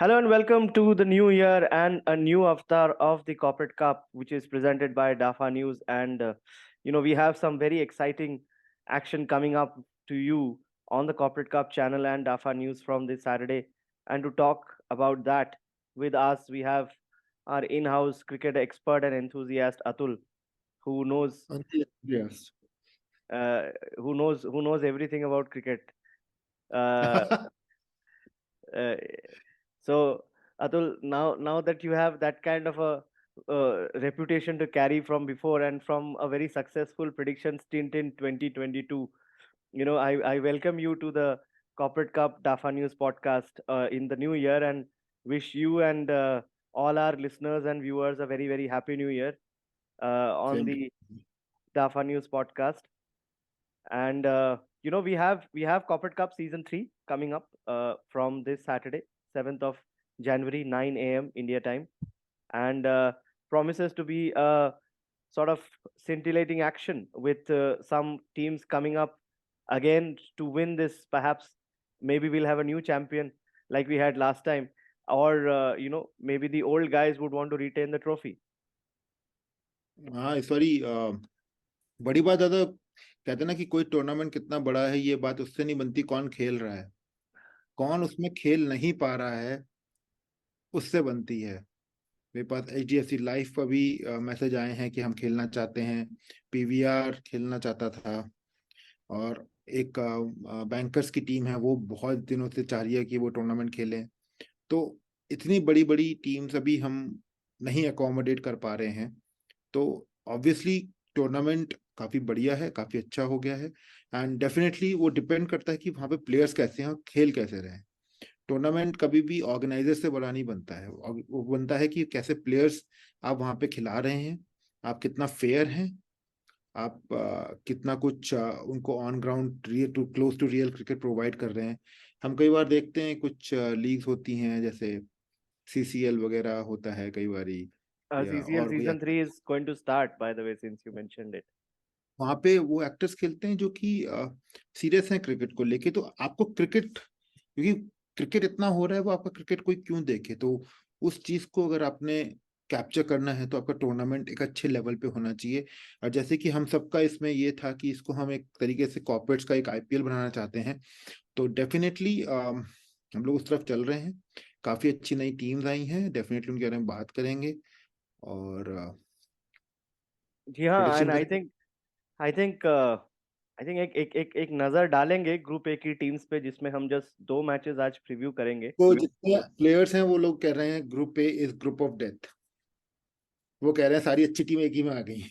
Hello and welcome to the new year and a new avatar of the Corporate Cup, which is presented by DAFA News. And we have some very exciting action coming up to you on the Corporate Cup channel and DAFA News from this Saturday. And to talk about that with us, we have our in-house cricket expert and enthusiast Atul, who knows Yes. who knows everything about cricket. Uh, uh, So, Atul, now that you have that kind of a reputation to carry from before and from a very successful prediction stint in 2022, I welcome you to the Corporate Cup DAFA News podcast in the new year and wish you and all our listeners and viewers a very, very happy new year on Same. the DAFA News podcast. And we have Corporate Cup Season 3 coming up from this Saturday, 7th of January, 9 a.m. India time, and promises to be a sort of scintillating action with some teams coming up again to win this. Perhaps maybe we'll have a new champion like we had last time, or maybe the old guys would want to retain the trophy. हाँ, इस बारी बड़ी बात ज्यादा कहते हैं ना कि कोई टूर्नामेंट कितना बड़ा है, ये बात उससे नहीं बनती कौन खेल रहा है। कौन उसमें खेल नहीं पा रहा है उससे बनती है। मेरे पास HDFC लाइफ पर भी मैसेज आए हैं कि हम खेलना चाहते हैं, PVR खेलना चाहता था, और एक बैंकर्स की टीम है वो बहुत दिनों से चाह रही है कि वो टूर्नामेंट खेलें। तो इतनी बड़ी बड़ी टीम्स अभी हम नहीं अकोमोडेट कर पा रहे हैं। तो ऑब्वियसली टूर्नामेंट काफी बढ़िया है, काफी अच्छा हो गया है, एंड डेफिनेटली वो डिपेंड करता है कि वहाँ पे प्लेयर्स कैसे हैं और खेल कैसे रहे। टूर्नामेंट कभी भी ऑर्गेनाइजर से बड़ा नहीं बनता है, वो बनता है कि कैसे प्लेयर्स आप वहाँ पे खिला रहे हैं, आप कितना फेयर हैं, आप कितना कुछ उनको on ground to close to real cricket provide कर रहे हैं। हम कई बार देखते हैं कुछ लीग्स होती हैं, जैसे CCL वगैरह होता है कई बारी, या CCL और कोई Season 3 is going to start, by the way, since you mentioned it. वहां पे वो एक्टर्स खेलते हैं जो कि सीरियस हैं क्रिकेट को लेके। तो आपको क्रिकेट, क्योंकि क्रिकेट इतना हो रहा है, वो आपका क्रिकेट कोई क्यों देखे। तो उस चीज को अगर आपने कैप्चर करना है तो आपका टूर्नामेंट एक अच्छे लेवल पे होना चाहिए। और जैसे कि हम सबका इसमें ये था कि इसको हम एक तरीके से कॉर्पोरेट्स का एक IPL बनाना चाहते हैं, तो डेफिनेटली हम लोग उस तरफ चल रहे हैं। काफी अच्छी नई टीम्स आई हैं, डेफिनेटली उनके बारे में बात करेंगे और जी हाँ, प्रेडिक्शन एंड आई करेंगे। थिंक आई थिंक एक नजर डालेंगे ग्रुप ए की टीम्स पे, जिसमें हम जस्ट 2 मैचेस आज प्रीव्यू करेंगे। तो जितने प्लेयर्स हैं वो लोग कह रहे हैं group A is group of death. वो कह रहे हैं सारी अच्छी टीम एक ही में आ गई हैं।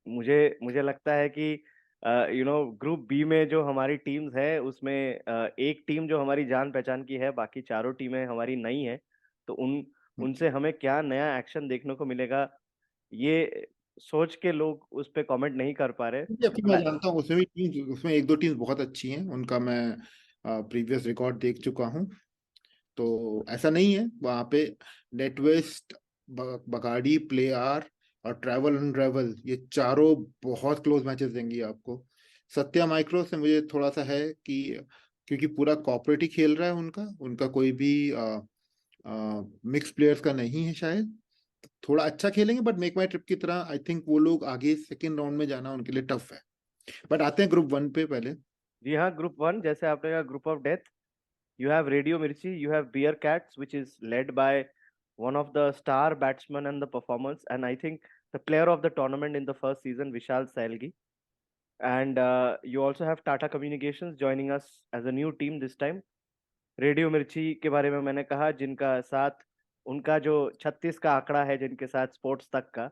मुझे मुझे लगता है कि ग्रुप बी में जो हमारी टीम्स है उसमें एक टीम जो हमारी जान पहचान की है, बाकी चारों टीमें हमारी नई है। तो उनसे हमें क्या नया एक्शन देखने को मिलेगा, ये सोच के लोग उस पे कमेंट नहीं कर पा रहे। जबकि मैं जानता हूँ उसमें भी टीम, उसमें एक दो टीम बहुत अच्छी हैं, उनका मैं प्रीवियस रिकॉर्ड देख चुका हूँ। तो ऐसा नहीं है वहाँ पे। नेटवेस्ट, बगाड़ी, प्ले आर और ट्रैवल अनरेवल, ये चारों बहुत क्लोज मैचेस देंगी आपको। सत्या माइक्रो से मुझे थोड़ा सा है कि क्योंकि पूरा कॉपरेट ही खेल रहा है, उनका उनका कोई भी मिक्स प्लेयर्स का नहीं है शायद। थोड़ा अच्छा खेलेंगे, बट मेक माई ट्रिप की तरह आई थिंक वो लोग आगे सेकेंड राउंड में जाना उनके लिए टफ है। बट आते हैं ग्रुप 1 पे पहले। जी हाँ, ग्रुप 1 जैसे आपने कहा, group of death. You have Radio Mirchi, you have Beer Cats, which is led by one of the star batsmen and the performers, and I think the player of the tournament in the first season, Vishal Sailgi. And you also have Tata Communications joining us as a new team this time. Radio मिर्ची के बारे में मैंने कहा, जिनका साथ उनका जो 36 का आंकड़ा है, जिनके साथ स्पोर्ट्स तक का,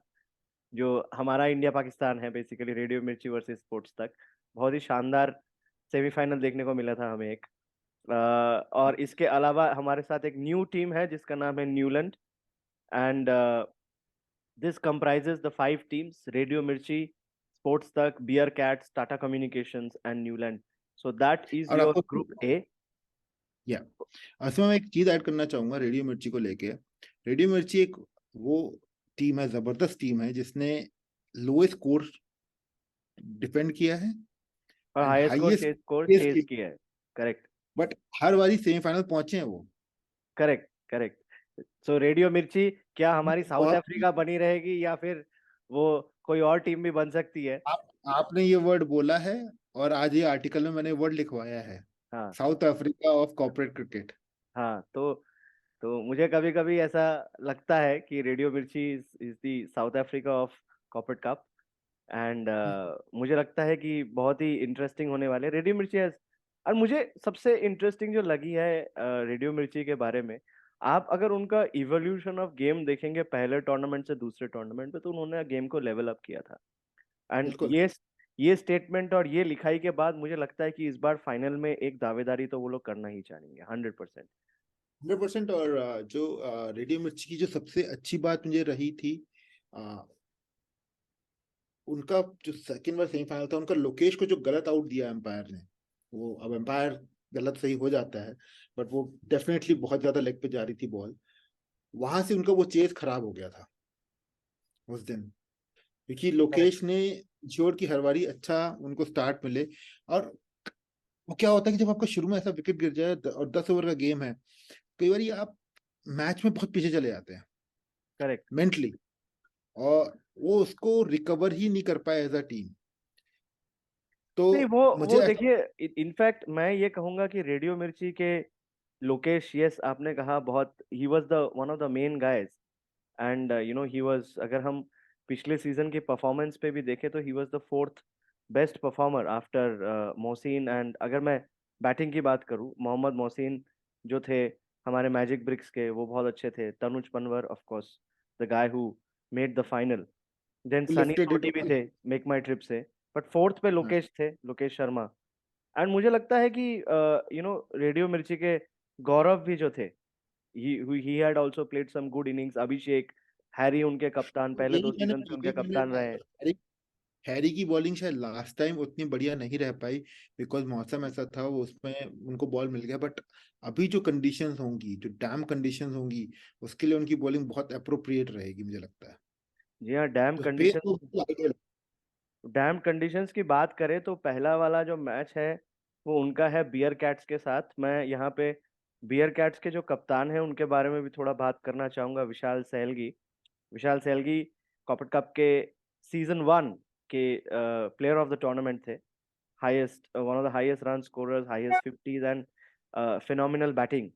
जो हमारा इंडिया पाकिस्तान है basically, radio Mirchi versus sports तक, बहुत ही शानदार सेमीफाइनल देखने को मिला था हमें एक। और इसके अलावा हमारे साथ एक न्यू टीम है जिसका नाम है Newland, and this comprises the 5 teams: radio Mirchi, sports Tak, bear cats, Tata communications and Newland. So that is और योर आपको ग्रुप ए। या इसमें मैं एक चीज ऐड करना चाहूंगा रेडियो मिर्ची को लेके। रेडियो मिर्ची एक वो टीम है, जबरदस्त टीम है, जिसने लोएस्ट स्कोर डिफेंड किया है और and highest score highest score chase chase किया, किया है। करेक्ट। बट हर बारी सेमीफाइनल पहुंचे हैं वो। Correct, correct. सो रेडियो मिर्ची क्या हमारी साउथ बहुत अफ्रीका बनी रहेगी, या फिर वो कोई और टीम भी बन सकती है? आपने ये वर्ड बोला है, और आज ये आर्टिकल में मैंने वर्ड लिखवाया है, हाँ, south Africa of corporate cricket. हाँ। तो मुझे कभी कभी ऐसा लगता है कि रेडियो मिर्ची is the south Africa of corporate cup. And मुझे लगता है कि बहुत ही इंटरेस्टिंग होने वाले रेडियो मिर्ची और मुझे सबसे इंटरेस्टिंग जो लगी है रेडियो मिर्ची के बारे में, आप अगर उनका इवोल्यूशन ऑफ गेम देखेंगे पहले टूर्नामेंट से दूसरे टूर्नामेंट पे, तो उन्होंने गेम को लेवल अप किया था। एंड बिल्कुल ये स्टेटमेंट और ये लिखाई के बाद मुझे लगता है कि इस बार फाइनल में एक दावेदारी तो वो लोग करना ही चाहेंगे 100%। 100%। और जो रेडियो मिर्ची की जो सबसे अच्छी बात मुझे रही थी, अ, उनका जो सेकंड बार सेमीफाइनल था, उनका लोकेश को जो गलत आउट दिया एम्पायर ने, वो अब एम्पायर गलत सही हो जाता है, बट वो डेफिनेटली बहुत ज्यादा लेग पे जा रही थी बॉल, वहां से उनका वो चेज खराब हो गया था उस दिन, क्योंकि लोकेश ने इंश्योर की हर बारी अच्छा उनको स्टार्ट मिले। और वो क्या होता है कि जब आपका शुरू में ऐसा विकेट गिर जाए और 10 ओवर का गेम है, कई बार आप मैच में बहुत पीछे चले जाते हैं करेक्ट। मेंटली, और वो उसको रिकवर ही नहीं कर पाए एज अ टीम। तो नहीं, मुझे वो ऐसा देखिए, इनफैक्ट मैं ये कहूंगा कि रेडियो मिर्ची के लोकेश, यस आपने कहा, बहुत he was the one of the main guys. And he was, अगर हम पिछले सीजन के परफॉर्मेंस पे भी देखें तो he was the fourth best performer after Mohsin. And अगर मैं बैटिंग की बात करूं, मोहम्मद मोहसिन जो थे हमारे मैजिक ब्रिक्स के, वो बहुत अच्छे थे। Tanuj Panwar, of course, the guy who made the final. Then Sunny lifted it. Sodhi भी थे मेक माई ट्रिप से। बट फोर्थ पे लोकेश थे, लोकेश शर्मा। एंड मुझे लगता है कि रेडियो मिर्ची के गौरव भी जो थे, he had also played some good innings. Abhishek, Harry उनके कप्तान, पहले यही दो सीजन से उनके कप्तान रहे हैं। हैरी हैरी की बॉलिंग शायद लास्ट टाइम उतनी बढ़िया नहीं रह पाई, बिकॉज मौसम ऐसा था, वो उसमें उनको बॉल मिल गया, बट अभी जो कंडीशंस होंगी, जो डैम कंडीशंस होंगी, उसके लिए उनकी बॉलिंग बहुत अप्रोप्रिएट रहेगी मुझे लगता है। जी हाँ, तो स्पेस तो बिल्कुल आइडियल। डैम कंडीशंस की बात करें तो पहला वाला जो मैच है वो उनका है बियर कैट्स के साथ। मैं यहाँ पे बियर कैट्स के जो कप्तान हैं उनके बारे में भी थोड़ा बात करना चाहूंगा, विशाल सैलगी। विशाल सैलगी कॉर्पोरेट कप के सीजन 1 के प्लेयर ऑफ द टूर्नामेंट थे। Highest, one of the highest run scorers, highest 50s, and phenomenal batting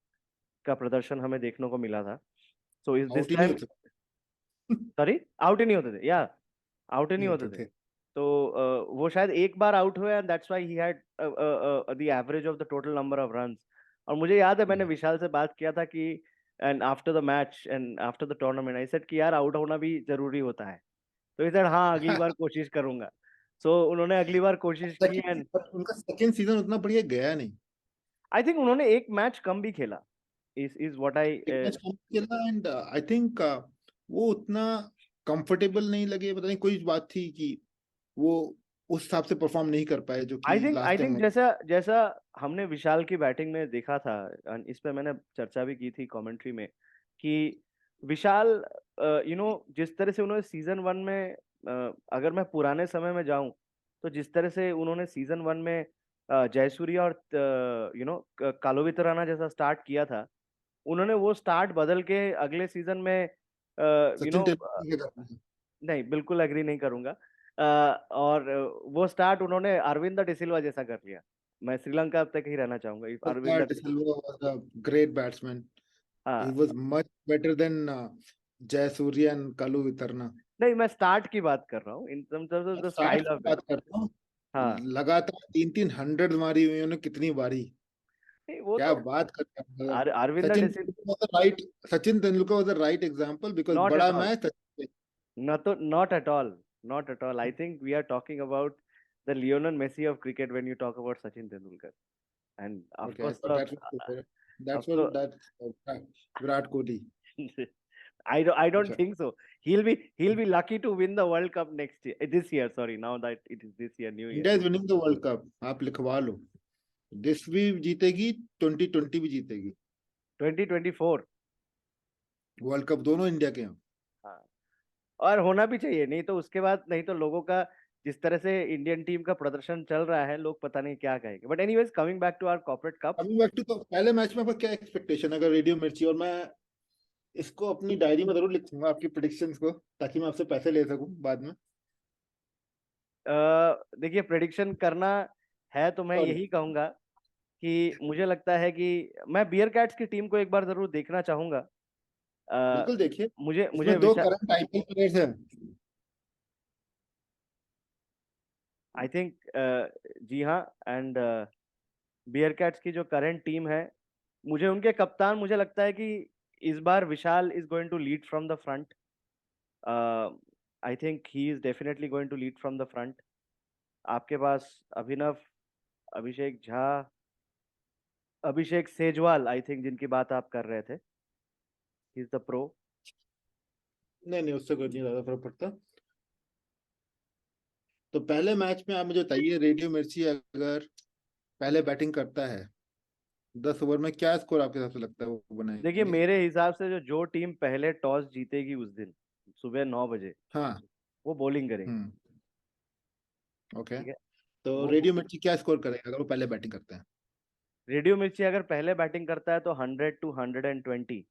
का प्रदर्शन हमें देखने को मिला था। सो इज दिस आउट ही नहीं टाइम, हो सकते। सॉरी, आउट ही नहीं होते थे, या आउट ही नहीं नहीं होते होते थे। थे। तो वो शायद एक बार आउट हुए, and that's why he had the average of the total number of runs. और मुझे याद है मैंने विशाल से बात किया था कि, and after the match and after the tournament I said कि यार आउट होना भी जरूरी होता है। तो इधर हाँ, अगली बार कोशिश करूंगा। सो उन्होंने अगली बार कोशिश की, एंड उनका सेकंड सीजन उतना बढ़िया गया नहीं। आई थिंक उन्होंने एक मैच कम भी खेला, इज व्हाट आई। एक मैच कम खेला, एंड आई थिंक वो उतना कंफर्टेबल नहीं लगे, पता नहीं कोई बात थी कि वो उस हिसाब से परफॉर्म नहीं कर पाए जो कि आई लास्ट टाइम। थिंक जैसा जैसा हमने विशाल की बैटिंग में देखा था, and इस पे मैंने चर्चा भी की थी कमेंट्री में, कि विशाल, जिस तरह से उन्होंने सीजन 1 में, अगर मैं पुराने समय में जाऊं, तो जिस तरह से उन्होंने सीजन 1 में जयसूर्या और कालोवितराना जैसा स्टार्ट किया था, उन्होंने वो स्टार्ट बदल के अगले सीजन में, यू नो सचिन तेंदुलकर के करना है। नहीं, बिल्कुल एग्री नहीं करूंगा। और वो स्टार्ट उन्होंने अरविंद डिसिल्वा जैसा कर लिया। मैं श्रीलंका तक ही रहना चाहूंगा, if Arvind De Silva was a great batsman. He हाँ। was much better than Jayasuriya and Kalu Vitarna. नहीं, मैं स्टार्ट की बात कर रहा हूँ, in terms of the start style की ऑफ बात बैटिंग। कर रहा हूँ, हाँ। लगातार 3-3 100 मारी हुई उन्होंने, कितनी बारी, नहीं, वो क्या तो बात करते हैं। अरविंद सचिन डिसिल Tendulkar was the right Sachin Tendulkar was the right example, because not at बड़ा ऑल, मैच। न तो not at all, not at all. I think we are talking about the Lionel Messi of cricket when you talk about Sachin Tendulkar. And of Okay, I course thought अब that's what तो that's Virat Kohli. I don't अच्छा, think so. He'll be lucky to win the World Cup next year. This year, sorry. Now that it is this year, New Year. India is winning the world cup, आप लिखवा लो। This भी जीतेगी, 2020 भी जीतेगी, 2024। World cup दोनों India के हैं। हाँ, और होना भी चाहिए, नहीं तो उसके बाद, नहीं तो लोगों का जिस तरह से इंडियन टीम का प्रदर्शन चल रहा है, लोग पता नहीं क्या कहेंगे। But anyways, coming back to our corporate cup, coming back to, तो पहले मैच में आपका क्या एक्सपेक्टेशन अगर रेडियो मिर्ची, और मैं इसको अपनी डायरी में जरूर लिखूंगा आपकी प्रिडिक्शंस को, ताकि मैं आपसे पैसे ले सकूं बाद में। देखिए, प्रेडिक्शन करना है तो मैं सॉरी। यही कहूंगा कि मुझे लगता है कि मैं बियर कैट्स की टीम को एक बार जरूर देखना चाहूंगा। अ, बिल्कुल देखिए, मुझे मुझे इसमें दो विशा करंट आईपीएल प्लेयर्स हैं। आई थिंक, जी हाँ, एंड बियर कैट्स की जो करंट टीम है, मुझे उनके कप्तान, मुझे लगता है कि इस बार Vishal is going to lead from the front. I think he is definitely going to lead from the front. आपके पास अभिनव, अभिषेक झा, अभिषेक सेजवाल, आई थिंक जिनकी बात आप कर रहे थे, ही इज द प्रो। नहीं नहीं, उससे कोई नहीं ज्यादा फर्क पड़ता। तो पहले मैच में आप मुझे बताइए, रेडियो मिर्ची अगर पहले बैटिंग करता है, 10 ओवर में क्या स्कोर आपके हिसाब से लगता है वो देखिए, बनाएंगे? मेरे हिसाब से जो टीम पहले टॉस जीतेगी उस दिन सुबह 9 बजे, हाँ। वो बॉलिंग करेगी। हम्म। ओके। ठीक है। तो वो रेडियो मिर्ची क्या स्कोर करेगा अगर वो पहले बैटिंग करते हैं? रेडियो मिर्ची अगर पहले बैटिंग करता है तो 100 to 120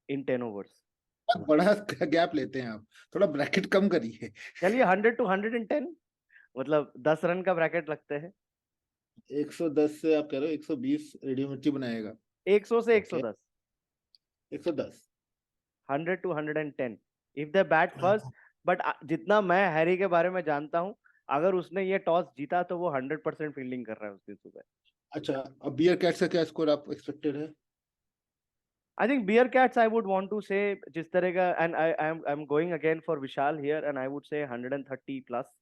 इन 10 ओवर्स। बहुत बड़ा गैप लेते हैं आप, थोड़ा ब्रैकेट कम करिए। चलिए, 100 to 110, मतलब 10 रन का ब्रैकेट लगते हैं। 110 से आप कह रहे हो 120 रेडियो मिर्ची बनाएगा? 100 से okay. 110, 110। 100 to 110 if they bat first. But जितना मैं हैरी के बारे में जानता हूँ, अगर उसने ये टॉस जीता तो वो 100% फील्डिंग कर रहा है उस दिन सुबह। अच्छा, अब बियर कैट्स का क्या स्कोर आप एक्सपेक्टेड है? I think Bear Cats, I would want to say, जिस तरह का, and I am going again for Vishal here, and I would say 130 plus.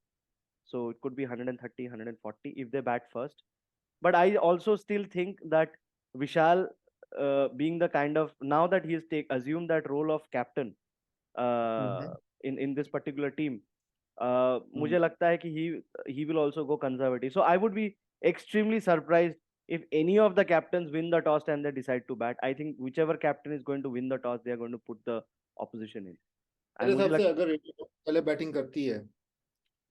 So it could be 130, 140 if they bat first. But I also still think that Vishal, being the kind of, now that he has assumed that role of captain uh, hmm. in this particular team, हम्म। मुझे लगता है कि he will also go conservative. So I would be extremely surprised if any of the captains win the toss and they decide to bat. I think whichever captain is going to win the toss, they are going to put the opposition in. मेरे And मुझे हिसाब से लग अगर radio पहले batting करती है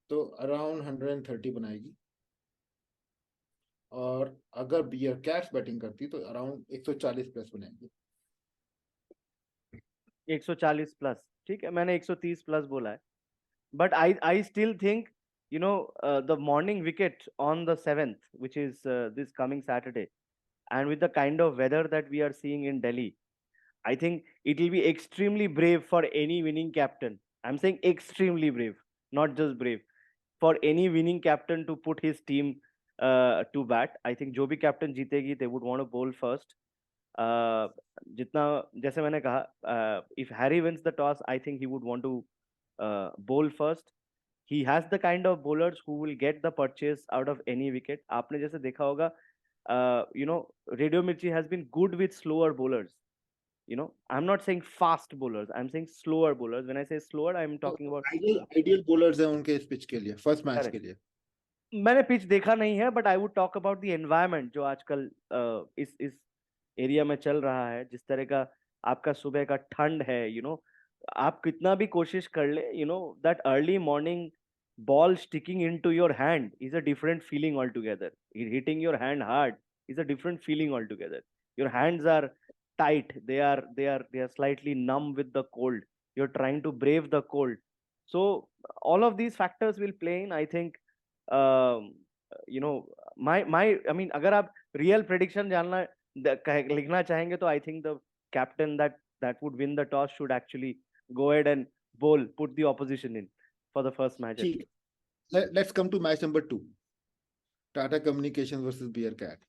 तो अराउंड 130 बनाएगी, और अगर बियर कैट्स बैटिंग करती तो अराउंड 140 प्लस बनाएगी। 140 प्लस, ठीक है, मैंने 130 प्लस बोला है। But I still think, the morning wicket on the 7th, which is this coming Saturday, and with the kind of weather that we are seeing in Delhi, I think it will be extremely brave for any winning captain. I'm saying extremely brave, not just brave, for any winning captain to put his team to bat. I think जो भी captain जीतेगी, they would want to bowl first. Uh, जितना, जैसे मैंने कहा, if Harry wins the toss, I think he would want to bowl first. He has the kind of bowlers who will get the purchase out of any wicket. आपने जैसे देखा होगा, Radio Mirchi has been good with slower bowlers. I'm not saying fast bowlers. I'm saying slower bowlers. When I say slower, I'm तो talking about ideal ideal bowlers हैं उनके इस pitch के लिए, फर्स्ट मैच correct. के लिए। मैंने pitch देखा नहीं है, but I would talk about the environment जो आजकल इस एरिया में चल रहा है। जिस तरह का आपका सुबह का ठंड है, आप कितना भी कोशिश कर ले, that early morning ball sticking into your hand is a different feeling altogether. Hitting your hand hard is a different feeling altogether. Your hands are tight, they are slightly numb with the cold. You're trying to brave the cold. So all of these factors will play in, I think. um, my I mean, अगर आप real prediction जानना, लिखना चाहेंगे, तो I think the captain that would win the toss should actually go ahead and bowl, put the opposition in for the first match at ठीक least. है, let's come to match number 2, Tata communications versus Bear Cat.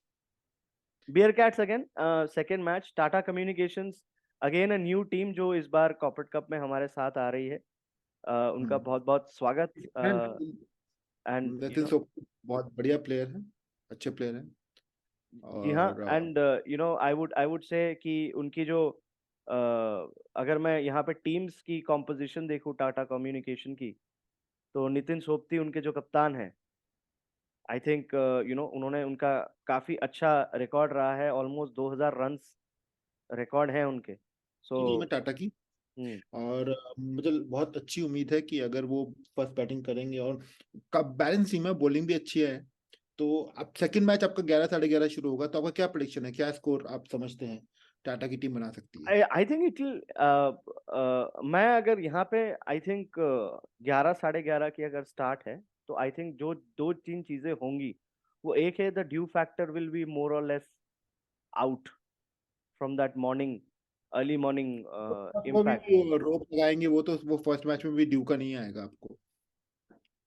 Bear Cats again, second match, Tata communications again a new team जो इस बार corporate cup में हमारे साथ आ रही है। उनका बहुत बहुत स्वागत। एंड नितिन सोपी बहुत बढ़िया प्लेयर है, अच्छे प्लेयर हैं। जी हाँ, और एंड आई वुड से कि उनकी जो, अगर मैं यहाँ पे टीम्स की कॉम्पोजिशन देखूँ टाटा कम्युनिकेशन की, तो नितिन सोपती उनके जो कप्तान हैं, आई थिंक उन्होंने, उनका काफी अच्छा रिकॉर्ड रहा है, ऑलमोस्ट 2000 रन्स रिकॉर्ड है उनके। सो टीम है टाटा की। और मुझे बहुत अच्छी उम्मीद है कि अगर वो फर्स्ट बैटिंग करेंगे, और कब बैलेंस टीम है, बॉलिंग भी अच्छी है, तो अब सेकंड मैच आपका 11 साढ़े 11 शुरू होगा, तो आपका क्या प्रेडिक्शन है, क्या स्कोर आप समझते हैं टाटा की टीम बना सकती है? आई थिंक इट विल, मैं अगर यहाँ पे आई थिंक 11 साढ़े 11 की अगर स्टार्ट है, तो आई थिंक जो दो तीन चीजें होंगी, वो एक है the dew factor will be more और less out from that morning, early morning वो भी इम्पैक्ट। रोप लगाएंगे, वो फर्स्ट मैच में भी ड्यू का नहीं आएगा आपको।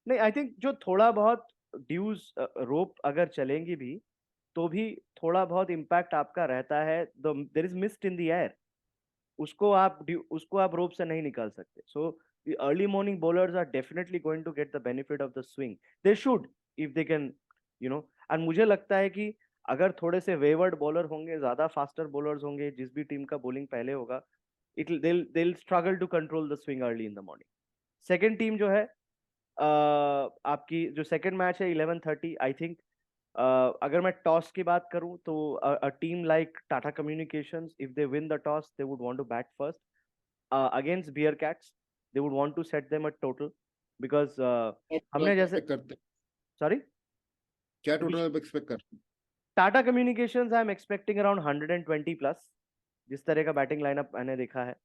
नहीं, आई थिंक जो थोड़ा बहुत ड्यूज रोप अगर चलेंगी भी, तो भी थोड़ा बहुत इम्पैक्ट आपका रहता है, there is mist in the air, उसको आप रोप से नहीं निकाल सकते। So the early morning bowlers are definitely going to get the benefit of the swing, they should, if they can, and मुझे लगता है कि अगर थोड़े से वेवर्ड बॉलर होंगे, ज्यादा फास्टर बॉलर्स होंगे, जिस भी टीम का बॉलिंग पहले होगा, it they'll struggle to control the swing early in the morning. Second team जो है, आपकी जो सेकेंड मैच है 11:30, आई थिंक अगर मैं टॉस की बात करूं, तो a team like Tata Communications, if they win the toss, they would want to bat first. Against Bearcats, they would want to set them a total, because हमने जैसे, expect करते हैं, sorry, क्या टोटल एक्सपेक्ट करते हैं? Tata communications I am expecting around 120 plus, जिस तरह का बैटिंग लाइनअप मैंने देखा है।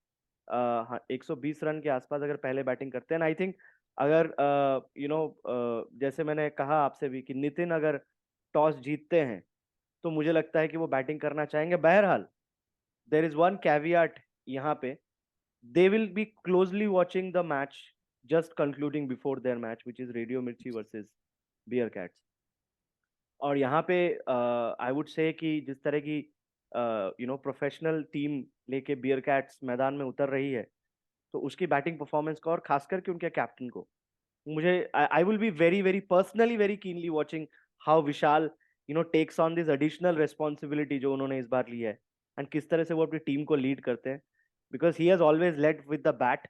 120 रन के आसपास अगर पहले बैटिंग करते हैं, आई थिंक अगर जैसे मैंने कहा आपसे भी कि नितिन अगर टॉस जीतते हैं, तो मुझे लगता है कि वो बैटिंग करना चाहेंगे। बहरहाल, देर इज वन कैवियाट यहाँ पे, they will be closely watching the match just concluding before their match, which is Radio Mirchi versus Bear Cats. और यहाँ पे आई वुड से कि जिस तरह की प्रोफेशनल टीम लेके बियर कैट्स मैदान में उतर रही है, तो उसकी बैटिंग परफॉर्मेंस को, और खास करके उनके कैप्टन को, मुझे I will be very very personally very keenly watching how Vishal takes on this additional responsibility जो उन्होंने इस बार ली है, एंड किस तरह से वो अपनी टीम को लीड करते हैं, because he has always led with the bat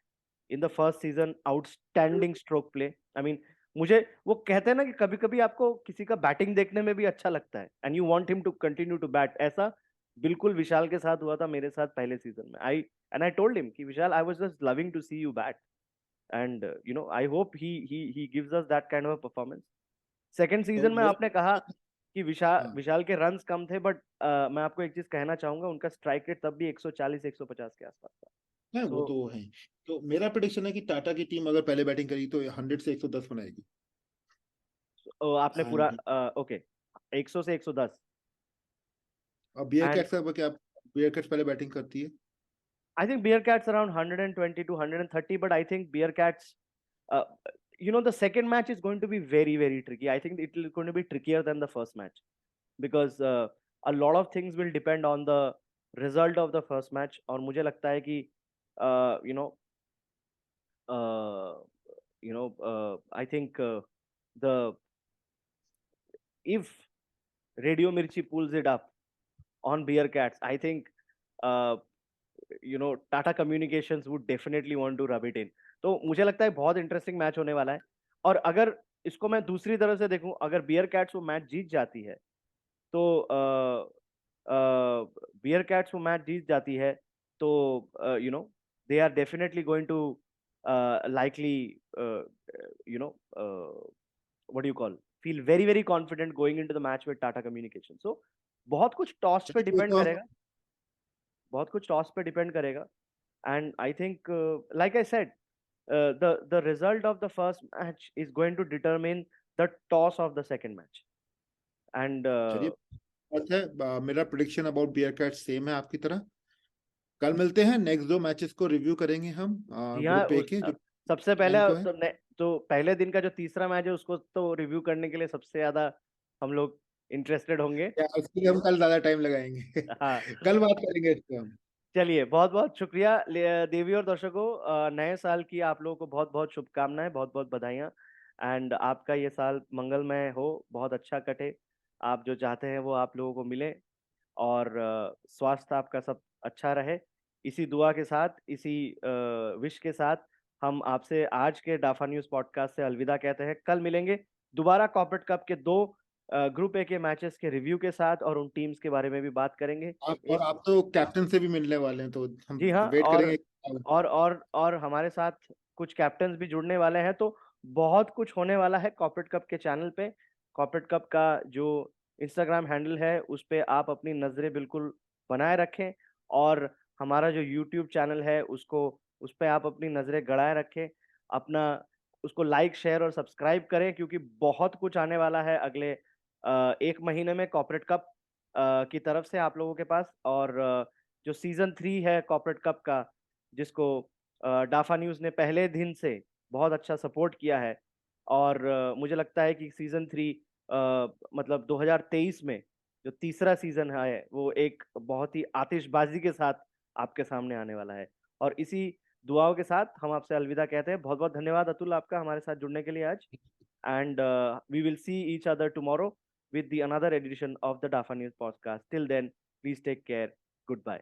in the first season, outstanding stroke play. I mean, मुझे वो कहते हैं ना कि कभी कभी आपको किसी का बैटिंग देखने में भी अच्छा लगता है, and you want him to continue to bat. ऐसा बिल्कुल विशाल के साथ हुआ था, मेरे साथ पहले सीजन में। आई टोल्ड हिम कि Vishal, I was just loving to see you bat, and I hope he gives us that kind of a performance। Second तो सीजन में मेरा, आपने कहा कि विशाल हाँ, विशाल के रन्स कम थे, बट मैं आपको एक चीज कहना चाहूंगा, उनका स्ट्राइक रेट तब भी 140 150 के आसपास था। नहीं वो तो तो है। तो मेरा प्रेडिक्शन है कि टाटा की टीम अगर पहले बैटिंग करेगी तो 100 से 110 बनाएगी। आपने पूरा, एंड ओके, 100 से 110। अब बियर एंड कैट्स का क्या, बियर कैट्स पहले बैटिंग करती है? I think Bear Cats around 120 to 130, but I think Bear Cats, the second match is going to be very very tricky. I think it is going to be trickier than the first match, because a lot of things will depend on the result of the first match। और मुझे लगता है कि uh, you know uh, I think the if Radio Mirchi pulls it up on Bearcats, I think uh, Tata Communications would definitely want to rub it in। तो मुझे लगता है बहुत इंटरेस्टिंग मैच होने वाला है। और अगर इसको मैं दूसरी तरह से देखूं, अगर बियर कैट्स वो मैच जीत जाती है, तो बियर कैट्स वो मैच जीत जाती है, तो they are definitely going to likely what you call feel very very confident going into the match with Tata communication. So बहुत कुछ टॉस पे चलिए डिपेंड तो करेगा, बहुत कुछ टॉस पे डिपेंड करेगा। And I think, like I said, the result of the first match is going to determine the toss of the second match। And चलिए बात है, मेरा prediction about Bear Cats same है आपकी तरह। कल मिलते हैं, नेक्स्ट 2 मैचेस को रिव्यू करेंगे हम, यहाँ ग्रुप ए के जो सबसे पहले 9 को है। तो पहले दिन का जो तीसरा मैच है, उसको तो रिव्यू करने के लिए सबसे ज्यादा हम लोग इंटरेस्टेड होंगे। या उसके लिए हम कल ज्यादा टाइम लगाएंगे। हाँ, कल बात करेंगे इसको हम। चलिए, बहुत बहुत शुक्रिया देवी और दर्शकों, नए साल की आप लोगों को बहुत बहुत शुभकामनाएं, बहुत बहुत बधाइयाँ। एंड आपका ये साल मंगलमय हो, बहुत अच्छा कटे, आप जो चाहते हैं वो आप लोगों को मिले, और स्वास्थ्य आपका सब अच्छा रहे। इसी दुआ के साथ, इसी विश के साथ, हम आपसे आज के डाफा न्यूज पॉडकास्ट से अलविदा कहते हैं। कल मिलेंगे दोबारा कॉर्पोरेट कप के 2 ग्रुप ए के मैचेस के रिव्यू के साथ और उन टीम्स के बारे में भी बात करेंगे। और आप तो कैप्टन से भी मिलने वाले हैं, तो हम जी हाँ, वेट करेंगे। और हमारे साथ कुछ कैप्टन्स भी जुड़ने वाले हैं, तो बहुत कुछ होने वाला है कॉर्पोरेट कप के चैनल पे। कॉर्पोरेट कप का जो इंस्टाग्राम हैंडल है उस पे आप अपनी नजरें बिल्कुल बनाए रखें, और हमारा जो यूट्यूब चैनल है उसको, उस पे आप अपनी नजरें गड़ाए रखें। अपना उसको लाइक शेयर और सब्सक्राइब करें, क्योंकि बहुत कुछ आने वाला है अगले 1 महीने में कॉर्पोरेट कप की तरफ से आप लोगों के पास। और जो सीजन 3 है कॉर्पोरेट कप का, जिसको डाफा न्यूज ने पहले दिन से बहुत अच्छा सपोर्ट किया है, और मुझे लगता है कि सीजन 3 मतलब 2023 में जो तीसरा सीजन है वो एक बहुत ही आतिशबाजी के साथ आपके सामने आने वाला है। और इसी दुआओं के साथ हम आपसे अलविदा कहते हैं। बहुत बहुत धन्यवाद अतुल आपका हमारे साथ जुड़ने के लिए आज, and we will see each other tomorrow with the another edition of the Dafa News podcast. Till then, please take care. Goodbye.